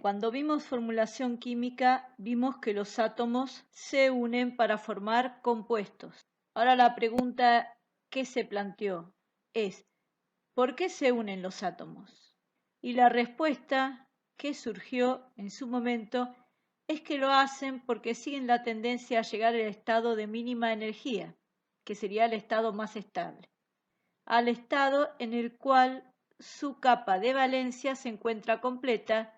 Cuando vimos formulación química, vimos que los átomos se unen para formar compuestos. Ahora la pregunta que se planteó es, ¿por qué se unen los átomos? Y la respuesta que surgió en su momento es que lo hacen porque siguen la tendencia a llegar al estado de mínima energía, que sería el estado más estable, al estado en el cual su capa de valencia se encuentra completa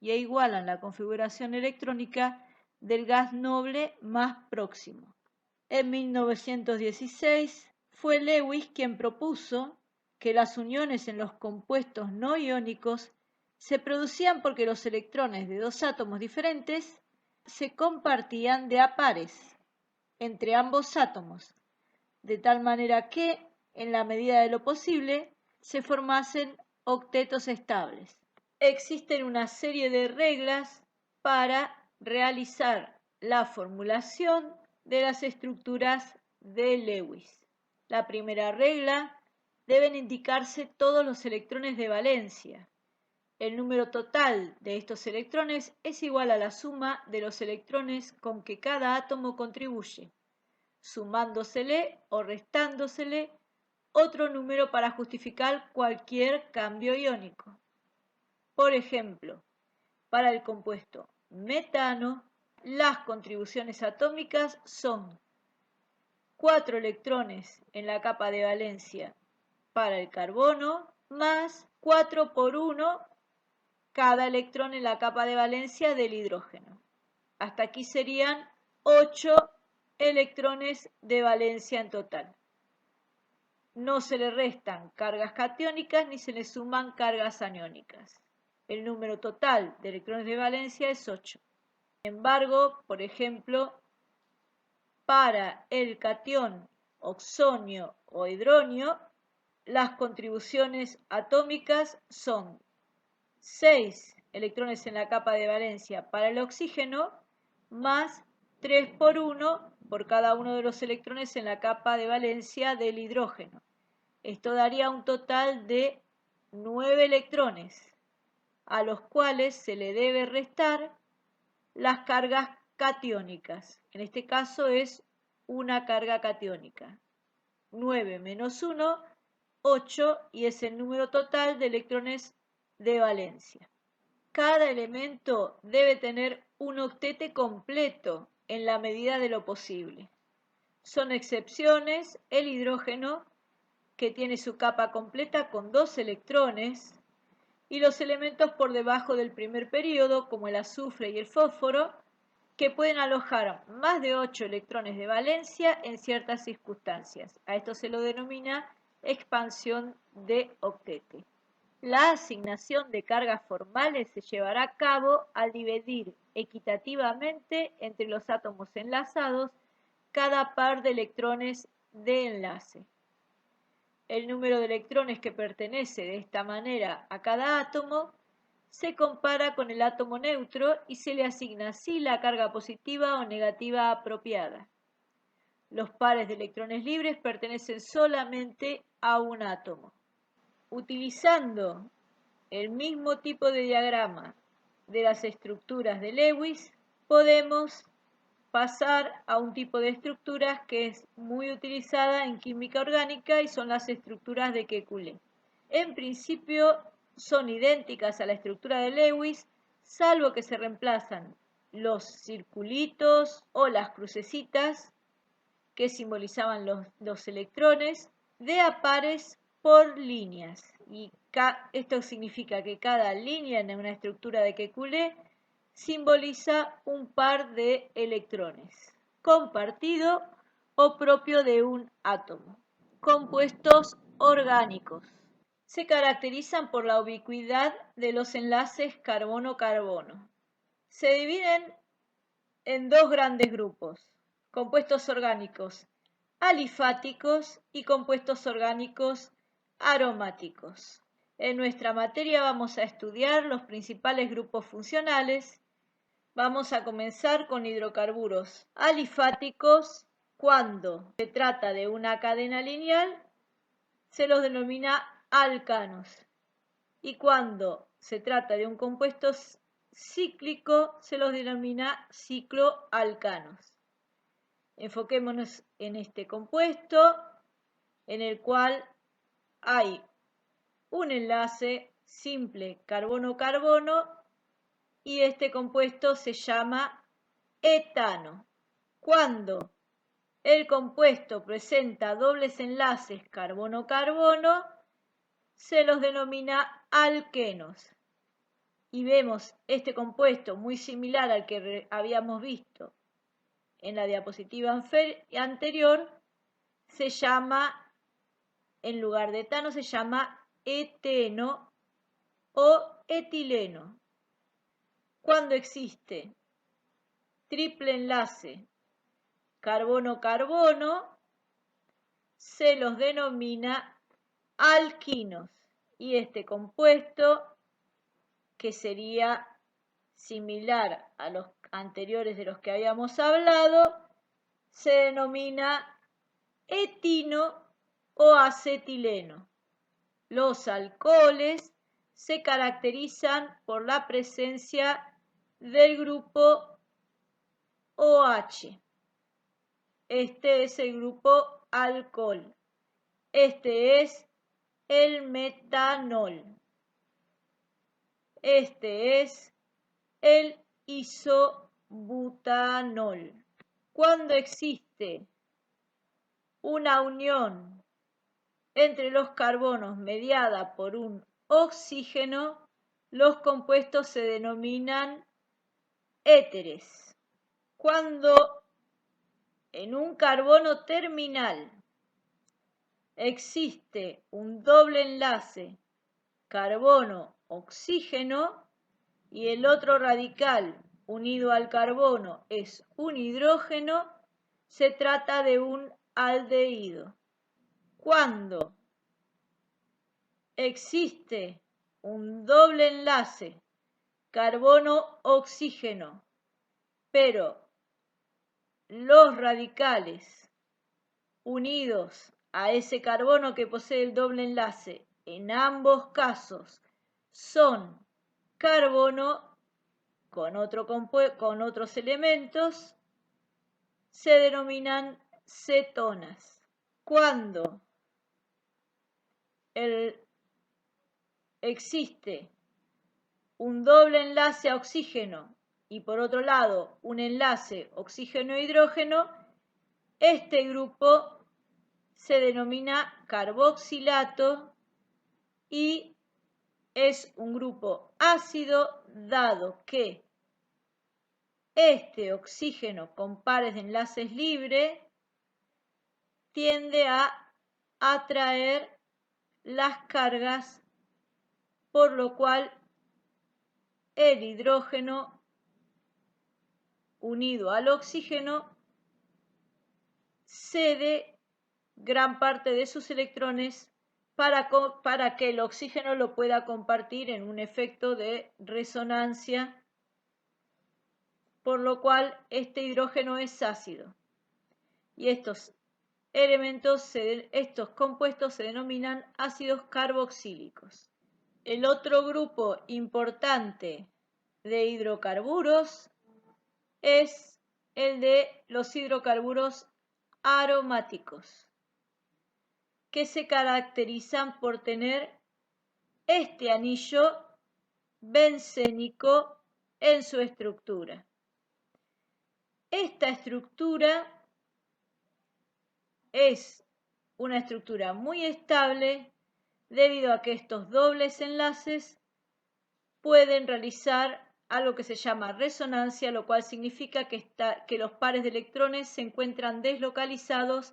y igualan la configuración electrónica del gas noble más próximo. En 1916 fue Lewis quien propuso que las uniones en los compuestos no iónicos se producían porque los electrones de dos átomos diferentes se compartían de a pares entre ambos átomos, de tal manera que, en la medida de lo posible, se formasen octetos estables. Existen una serie de reglas para realizar la formulación de las estructuras de Lewis. La primera regla: deben indicarse todos los electrones de valencia. El número total de estos electrones es igual a la suma de los electrones con que cada átomo contribuye, sumándosele o restándosele otro número para justificar cualquier cambio iónico. Por ejemplo, para el compuesto metano, las contribuciones atómicas son 4 electrones en la capa de valencia para el carbono, más 4 por 1 cada electrón en la capa de valencia del hidrógeno. Hasta aquí serían 8 electrones de valencia en total. No se le restan cargas catiónicas ni se le suman cargas aniónicas. El número total de electrones de valencia es 8. Sin embargo, por ejemplo, para el catión oxonio o hidronio, las contribuciones atómicas son 6 electrones en la capa de valencia para el oxígeno, más 3 por 1 por cada uno de los electrones en la capa de valencia del hidrógeno. Esto daría un total de 9 electrones, a los cuales se le debe restar las cargas catiónicas. En este caso es una carga catiónica. 9 menos 1, 8, y es el número total de electrones de valencia. Cada elemento debe tener un octete completo en la medida de lo posible. Son excepciones el hidrógeno, que tiene su capa completa con 2 electrones, y los elementos por debajo del primer período, como el azufre y el fósforo, que pueden alojar más de 8 electrones de valencia en ciertas circunstancias. A esto se lo denomina expansión de octete. La asignación de cargas formales se llevará a cabo al dividir equitativamente entre los átomos enlazados cada par de electrones de enlace. El número de electrones que pertenece de esta manera a cada átomo se compara con el átomo neutro y se le asigna así la carga positiva o negativa apropiada. Los pares de electrones libres pertenecen solamente a un átomo. Utilizando el mismo tipo de diagrama de las estructuras de Lewis, podemos pasar a un tipo de estructuras que es muy utilizada en química orgánica y son las estructuras de Kekulé. En principio son idénticas a la estructura de Lewis, salvo que se reemplazan los circulitos o las crucecitas que simbolizaban los electrones de a pares por líneas. Y esto significa que cada línea en una estructura de Kekulé simboliza un par de electrones, compartido o propio de un átomo. Compuestos orgánicos. Se caracterizan por la ubicuidad de los enlaces carbono-carbono. Se dividen en dos grandes grupos: compuestos orgánicos alifáticos y compuestos orgánicos aromáticos. En nuestra materia vamos a estudiar los principales grupos funcionales. Vamos a comenzar con hidrocarburos alifáticos. Cuando se trata de una cadena lineal, se los denomina alcanos. Y cuando se trata de un compuesto cíclico se los denomina cicloalcanos. Enfoquémonos en este compuesto en el cual hay un enlace simple carbono-carbono y este compuesto se llama etano. Cuando el compuesto presenta dobles enlaces carbono-carbono, se los denomina alquenos. Y vemos este compuesto muy similar al que habíamos visto en la diapositiva anterior, se llama, en lugar de etano, se llama eteno o etileno. Cuando existe triple enlace carbono-carbono, se los denomina alquinos. Y este compuesto, que sería similar a los anteriores de los que habíamos hablado, se denomina etino o acetileno. Los alcoholes se caracterizan por la presencia del grupo OH. Este es el grupo alcohol. Este es el metanol. Este es el isobutanol. Cuando existe una unión entre los carbonos mediada por un oxígeno, los compuestos se denominan éteres. Cuando en un carbono terminal existe un doble enlace carbono-oxígeno y el otro radical unido al carbono es un hidrógeno, se trata de un aldehído. Cuando existe un doble enlace carbono-oxígeno, pero los radicales unidos a ese carbono que posee el doble enlace, en ambos casos son carbono con otros elementos, se denominan cetonas. Cuando existe un doble enlace a oxígeno y por otro lado un enlace oxígeno-hidrógeno, este grupo se denomina carboxilato y es un grupo ácido dado que este oxígeno con pares de enlaces libres tiende a atraer las cargas, por lo cual el hidrógeno unido al oxígeno cede gran parte de sus electrones para que el oxígeno lo pueda compartir en un efecto de resonancia, por lo cual este hidrógeno es ácido. Y estos compuestos se denominan ácidos carboxílicos. El otro grupo importante de hidrocarburos es el de los hidrocarburos aromáticos, que se caracterizan por tener este anillo bencénico en su estructura. Esta estructura es una estructura muy estable debido a que estos dobles enlaces pueden realizar algo que se llama resonancia, lo cual significa que los pares de electrones se encuentran deslocalizados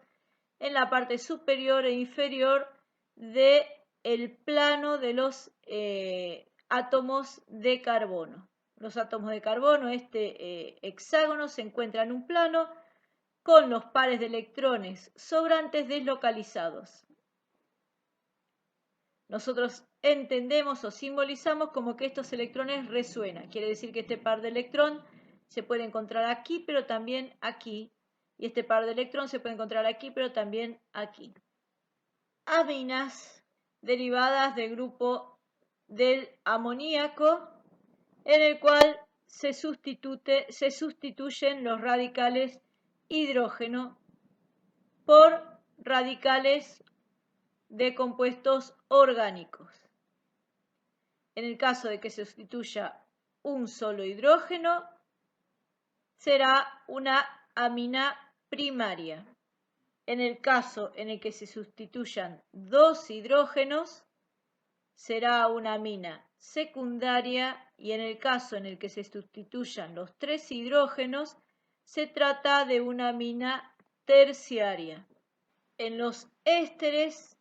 en la parte superior e inferior del plano de los átomos de carbono. Los átomos de carbono, este hexágono, se encuentran en un plano con los pares de electrones sobrantes deslocalizados. Nosotros entendemos o simbolizamos como que estos electrones resuenan. Quiere decir que este par de electrón se puede encontrar aquí, pero también aquí. Y este par de electrón se puede encontrar aquí, pero también aquí. Aminas derivadas del grupo del amoníaco en el cual se sustituyen los radicales hidrógeno por radicales de compuestos orgánicos. En el caso de que se sustituya un solo hidrógeno, será una amina primaria. En el caso en el que se sustituyan dos hidrógenos, será una amina secundaria, y en el caso en el que se sustituyan los tres hidrógenos, se trata de una amina terciaria. En los ésteres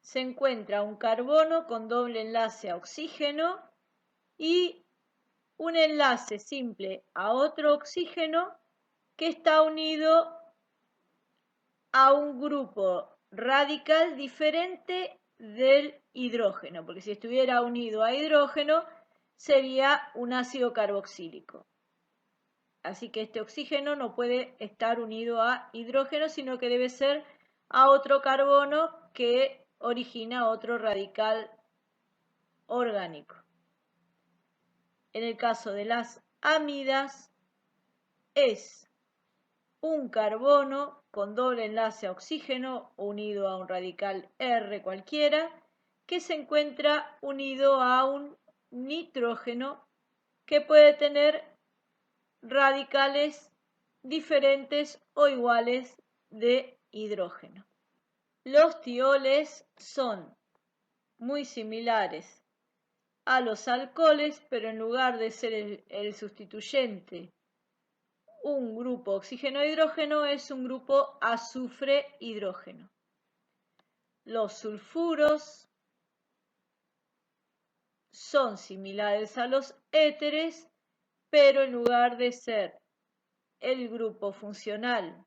se encuentra un carbono con doble enlace a oxígeno y un enlace simple a otro oxígeno que está unido a un grupo radical diferente del hidrógeno, porque si estuviera unido a hidrógeno sería un ácido carboxílico. Así que este oxígeno no puede estar unido a hidrógeno, sino que debe ser a otro carbono que origina otro radical orgánico. En el caso de las amidas, es un carbono con doble enlace a oxígeno unido a un radical R cualquiera, que se encuentra unido a un nitrógeno que puede tener radicales diferentes o iguales de hidrógeno. Los tioles son muy similares a los alcoholes, pero en lugar de ser el sustituyente un grupo oxígeno-hidrógeno, es un grupo azufre-hidrógeno. Los sulfuros son similares a los éteres, pero en lugar de ser el grupo funcional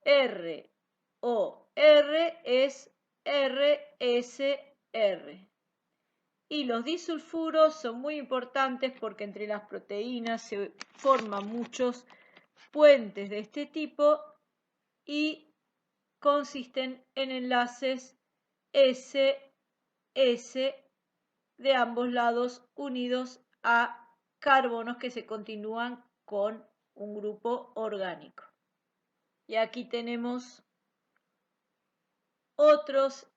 R o R, es RSR. Y los disulfuros son muy importantes porque entre las proteínas se forman muchos puentes de este tipo y consisten en enlaces S-S de ambos lados unidos a carbonos que se continúan con un grupo orgánico. Y aquí tenemos otros